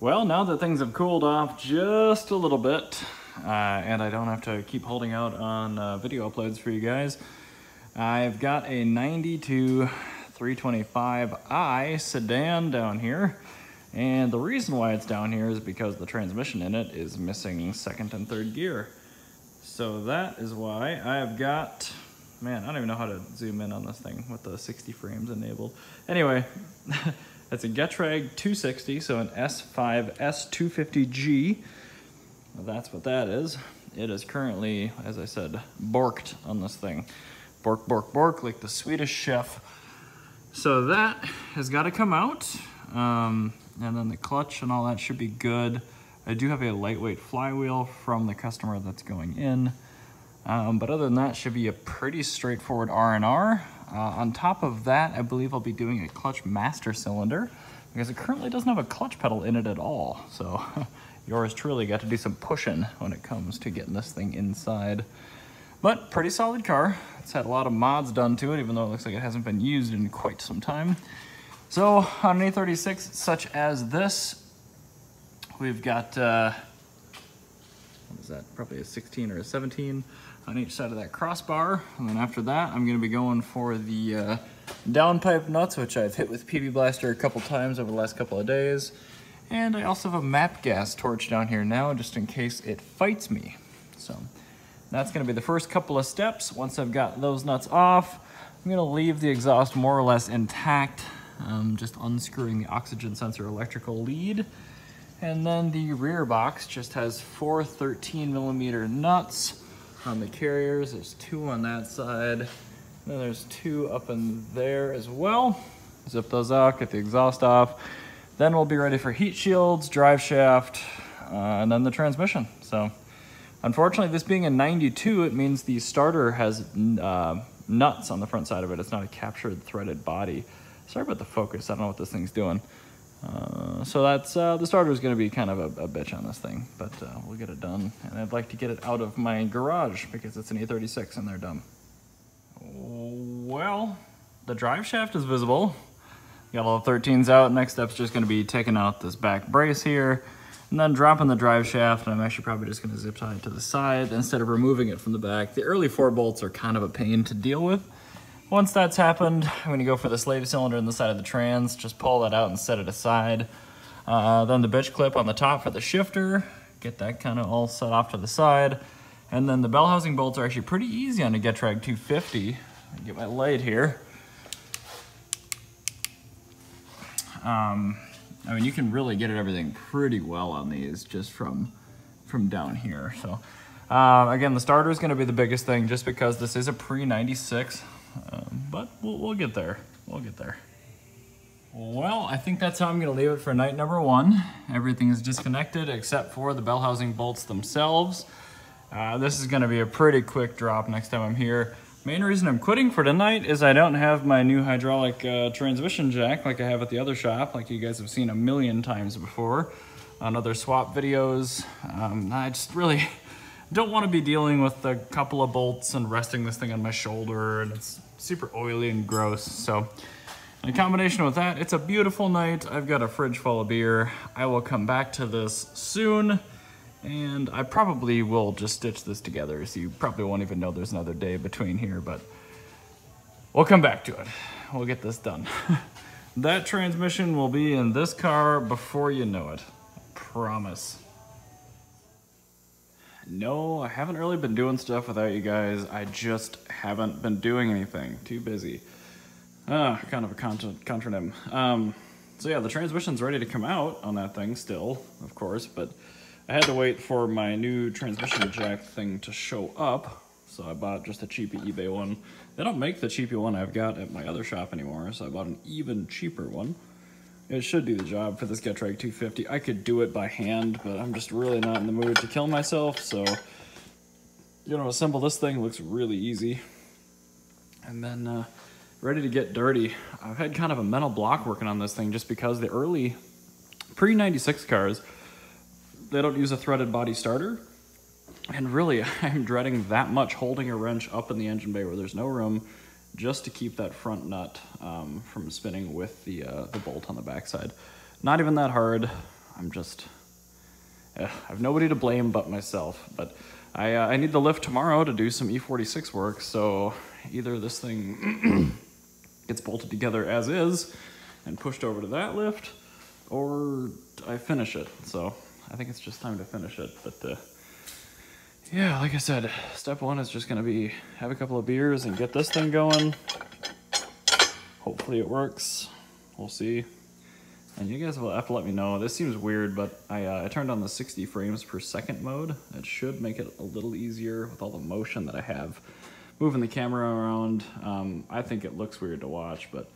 Well, now that things have cooled off just a little bit, and I don't have to keep holding out on video uploads for you guys, I've got a 92 325i sedan down here. And the reason why it's down here is because the transmission in it is missing second and third gear. So that is why I've got, man, I don't even know how to zoom in on this thing with the 60 frames enabled. Anyway, it's a getrag 260, so an S5 S250G. Well, that's what that is. It is currently, as I said, borked on this thing. Bork, bork, bork, like the Swedish chef. So that has got to come out. And then the clutch and all that should be good. I do have a lightweight flywheel from the customer that's going in. But other than that, should be a pretty straightforward R&R. On top of that, I believe I'll be doing a clutch master cylinder because it currently doesn't have a clutch pedal in it at all. So yours truly got to do some pushing when it comes to getting this thing inside. But pretty solid car. It's had a lot of mods done to it, even though it looks like it hasn't been used in quite some time. So on an E36 such as this, we've got, what is that, probably a 16 or a 17 on each side of that crossbar. And then after that, I'm gonna be going for the downpipe nuts, which I've hit with PB Blaster a couple times over the last couple of days. And I also have a map gas torch down here now, just in case it fights me. So that's gonna be the first couple of steps. Once I've got those nuts off, I'm gonna leave the exhaust more or less intact. Just unscrewing the oxygen sensor electrical lead. And then the rear box just has 4 13mm nuts on the carriers. There's 2 on that side. And then there's 2 up in there as well. Zip those out, get the exhaust off. Then we'll be ready for heat shields, drive shaft, and then the transmission. So unfortunately, this being a 92, it means the starter has nuts on the front side of it. It's not a captured threaded body. Sorry about the focus, I don't know what this thing's doing. So that's, the starter is gonna be kind of a bitch on this thing, but we'll get it done. And I'd like to get it out of my garage because it's an E36 and they're dumb. Well, the drive shaft is visible. Got all the 13s out. Next step's just gonna be taking out this back brace here and then dropping the drive shaft. And I'm actually probably just gonna zip tie it to the side instead of removing it from the back. The early 4 bolts are kind of a pain to deal with. Once that's happened, I'm gonna go for the slave cylinder in the side of the trans, just pull that out and set it aside. Then the bitch clip on the top for the shifter, get that kind of all set off to the side. And then the bell housing bolts are actually pretty easy on a getrag 250. Get my light here. I mean, you can really get at everything pretty well on these just from down here. So again, the starter is gonna be the biggest thing just because this is a pre-96. But we'll get there. We'll get there. Well, I think that's how I'm gonna leave it for night number 1. Everything is disconnected except for the bell housing bolts themselves. This is gonna be a pretty quick drop next time I'm here. Main reason I'm quitting for tonight is I don't have my new hydraulic transmission jack like I have at the other shop, like you guys have seen a million times before on other swap videos. I just really don't want to be dealing with a couple of bolts and resting this thing on my shoulder, and it's super oily and gross. So in combination with that, it's a beautiful night. I've got a fridge full of beer. I will come back to this soon, and I probably will just stitch this together, so you probably won't even know there's another day between here, but we'll come back to it. We'll get this done. That transmission will be in this car before you know it. I promise. No, I haven't really been doing stuff without you guys. I just haven't been doing anything. Too busy. Kind of a contronym. So yeah, the transmission's ready to come out on that thing still, of course, but I had to wait for my new transmission jack thing to show up. So I bought just a cheapy eBay one. They don't make the cheapy one I've got at my other shop anymore, so I bought an even cheaper one. It should do the job for this getrag 250. I could do it by hand, but I'm just really not in the mood to kill myself, so assemble this thing looks really easy. And then ready to get dirty. I've had kind of a mental block working on this thing just because the early pre-96 cars, they don't use a threaded body starter. And really, I'm dreading that much holding a wrench up in the engine bay where there's no room just to keep that front nut from spinning with the bolt on the backside. Not even that hard. I'm just, I have nobody to blame but myself. But I need the lift tomorrow to do some E36 work, so either this thing gets bolted together as is and pushed over to that lift, or I finish it. So I think it's just time to finish it. But yeah, like I said, step one is just gonna be have a couple of beers and get this thing going. Hopefully it works. We'll see. And you guys will have to let me know. This seems weird, but I turned on the 60 frames per second mode. It should make it a little easier with all the motion that I have moving the camera around. I think it looks weird to watch, but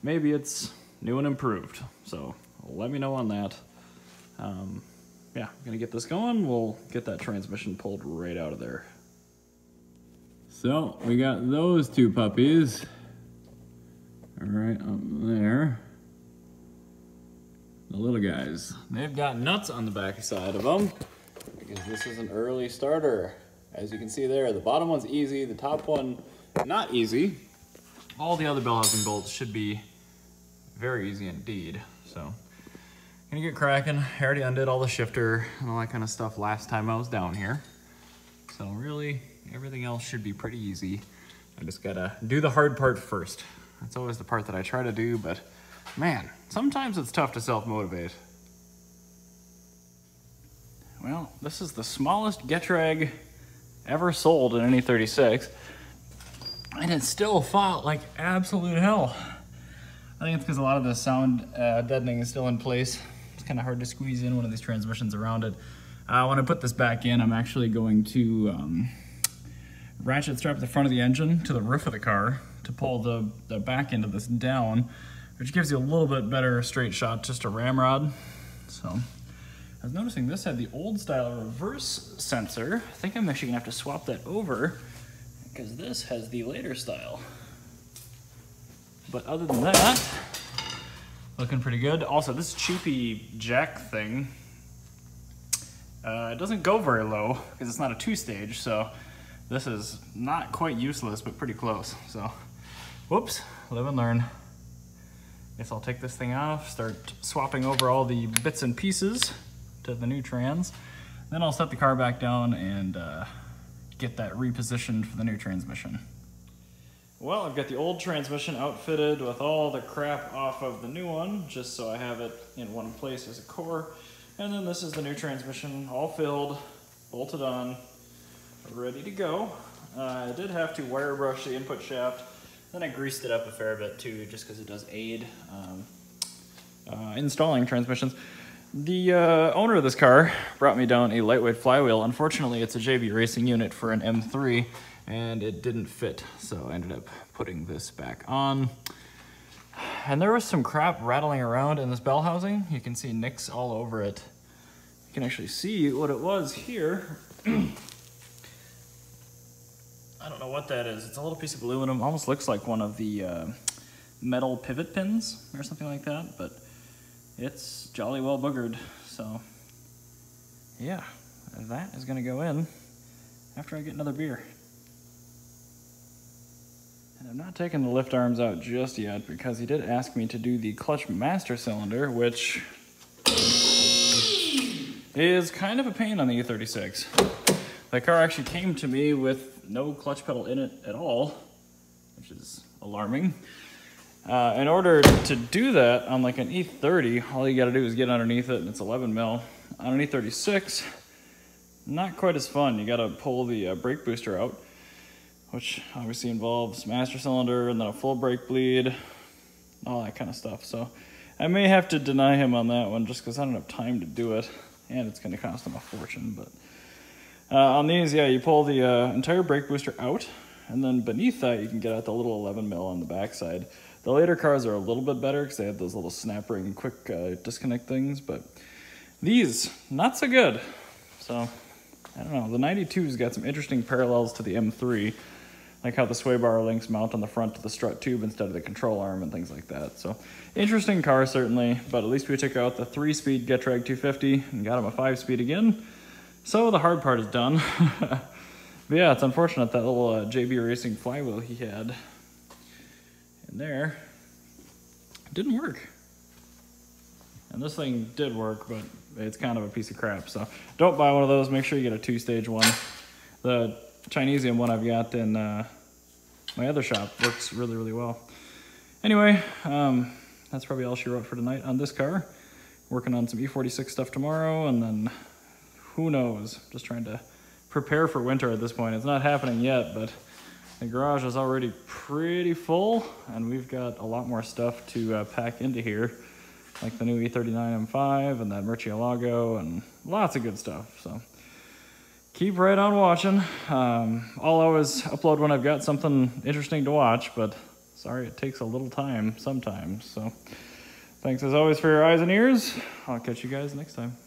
maybe it's new and improved. So let me know on that. Yeah, I'm gonna get this going. We'll get that transmission pulled right out of there. So we got those two puppies right up there. The little guys. They've got nuts on the back side of them because this is an early starter. As you can see there, the bottom one's easy, the top one not easy. All the other bell housing bolts should be very easy indeed. So gonna get cracking. I already undid all the shifter and all that kind of stuff last time I was down here. So really, everything else should be pretty easy. I just gotta do the hard part first. That's always the part that I try to do, but man, sometimes it's tough to self-motivate. Well, this is the smallest getrag ever sold in an E36, and it still fought like absolute hell. I think it's because a lot of the sound deadening is still in place. It's kind of hard to squeeze in one of these transmissions around it. When I put this back in, I'm actually going to ratchet strap the front of the engine to the roof of the car to pull the back end of this down, which gives you a little bit better straight shot, just a ramrod. So I was noticing this had the old style reverse sensor. I think I'm actually gonna have to swap that over because this has the later style. But other than that, looking pretty good. Also, this cheapy jack thing, it doesn't go very low because it's not a two-stage, so this is not quite useless, but pretty close. So, whoops, live and learn. Guess I'll take this thing off, start swapping over all the bits and pieces to the new trans. Then I'll set the car back down and get that repositioned for the new transmission. Well, I've got the old transmission outfitted with all the crap off of the new one, just so I have it in one place as a core. And then this is the new transmission, all filled, bolted on, ready to go. I did have to wire brush the input shaft. Then I greased it up a fair bit too, just because it does aid installing transmissions. The owner of this car brought me down a lightweight flywheel. Unfortunately, it's a JB Racing unit for an M3, and it didn't fit, so I ended up putting this back on. And there was some crap rattling around in this bell housing. You can see nicks all over it. You can actually see what it was here. I don't know what that is. It's a little piece of aluminum. Almost looks like one of the metal pivot pins or something like that, but it's jolly well boogered. So yeah, that is gonna go in after I get another beer. And I'm not taking the lift arms out just yet because he did ask me to do the clutch master cylinder, which is kind of a pain on the E36. The car actually came to me with no clutch pedal in it at all, which is alarming. In order to do that on like an E30, all you gotta do is get underneath it, and it's 11 mil. On an E36, not quite as fun. You gotta pull the brake booster out, which obviously involves master cylinder and then a full brake bleed, all that kind of stuff. So I may have to deny him on that one just because I don't have time to do it, and it's gonna cost him a fortune. But on these, yeah, you pull the entire brake booster out, and then beneath that you can get at the little 11 mil on the backside. The later cars are a little bit better because they have those little snap ring quick disconnect things, but these, not so good. So, I don't know, the 92's got some interesting parallels to the M3, like how the sway bar links mount on the front to the strut tube instead of the control arm and things like that. So, interesting car certainly, but at least we took out the 3-speed getrag 250 and got him a 5-speed again. So the hard part is done. But yeah, it's unfortunate that little JB Racing flywheel he had in there didn't work. And this thing did work, but it's kind of a piece of crap. So don't buy one of those. Make sure you get a 2-stage one. The Chinesium one I've got in my other shop works really, really well. Anyway, that's probably all she wrote for tonight on this car. Working on some E36 stuff tomorrow, and then who knows? Just trying to prepare for winter at this point. It's not happening yet, but the garage is already pretty full, and we've got a lot more stuff to pack into here, like the new E39 M5 and that Murcielago and lots of good stuff. So keep right on watching. I'll always upload when I've got something interesting to watch, but sorry, it takes a little time sometimes. So thanks as always for your eyes and ears. I'll catch you guys next time.